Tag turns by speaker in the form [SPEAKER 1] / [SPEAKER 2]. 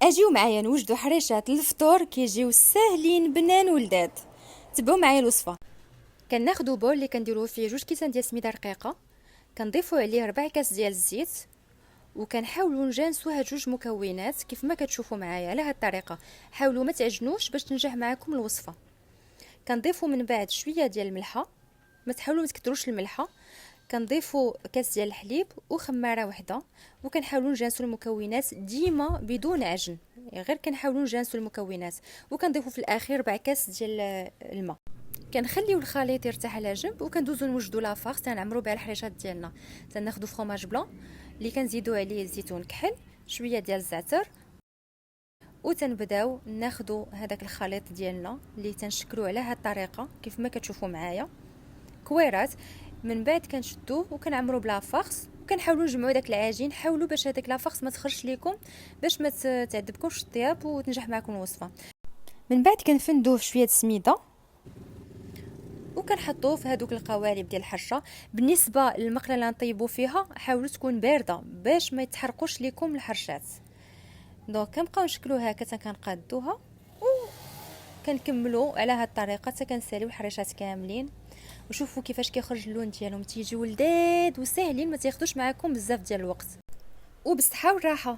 [SPEAKER 1] اجيو معايا نوجدوا حريشات الفطور كيجيو ساهلين بنان ولداد. تبعوا معايا الوصفه. كناخذوا بول اللي كنديروا فيه 2 كيسان ديال السميده رقيقه، كنضيفوا عليه 4 كاس ديال الزيت، وكنحاولوا نجانسوا هاد 2 مكونات كيف ما كتشوفوا معايا على هاد الطريقه. حاولوا ما تعجنوش باش تنجح معاكم الوصفه. كنضيفوا من بعد شويه ديال الملحه، ما تحاولوا ما تكثروش الملحه. كنضيفوا كاس ديال الحليب وخماره وحده، وكنحاولوا نجانسوا المكونات ديما بدون عجن، غير كنحاولوا نجانسوا المكونات. وكنضيفوا في الاخير 4 كاس ديال الماء. كنخليو الخليط يرتاح على جنب، وكندوزو نوجدوا لافاغ تنعمروا بها الحريشات ديالنا. تناخذوا فرomاج بلون اللي كنزيدوا عليه زيتون كحل، شويه ديال الزعتر، وتنبداو ناخذوا هذاك الخليط ديالنا اللي تنشكلوه على هذه الطريقه كيف ما كتشوفوا معايا كويرات. من بعد كنشدوه وكنعمروا بلا فاخس، وكنحاولوا نجمعوا داك العجين. حاولوا باش هذاك لافاخس ما تخرجش لكم، باش ما تعذبكمش الطياب وتنجح معكم الوصفه. من بعد كنفندوه في شويه سميده، وكنحطوه في هذوك القوالب ديال الحشه. بالنسبه للمقله اللي نطيبوا فيها حاولوا تكون بارده باش ما يتحرقوش لكم الحرشات. دونك كنبقاو نشكلوها هكا كنقادوها، وكنكملوا على هذه الطريقه حتى كنساليو الحريشات كاملين. وشوفوا كيفاش كيخرج اللون ديالهم، تيجيو لذاذ وساهلين، ما تاخذوش معاكم بزاف ديال الوقت، وبالصحه والراحه.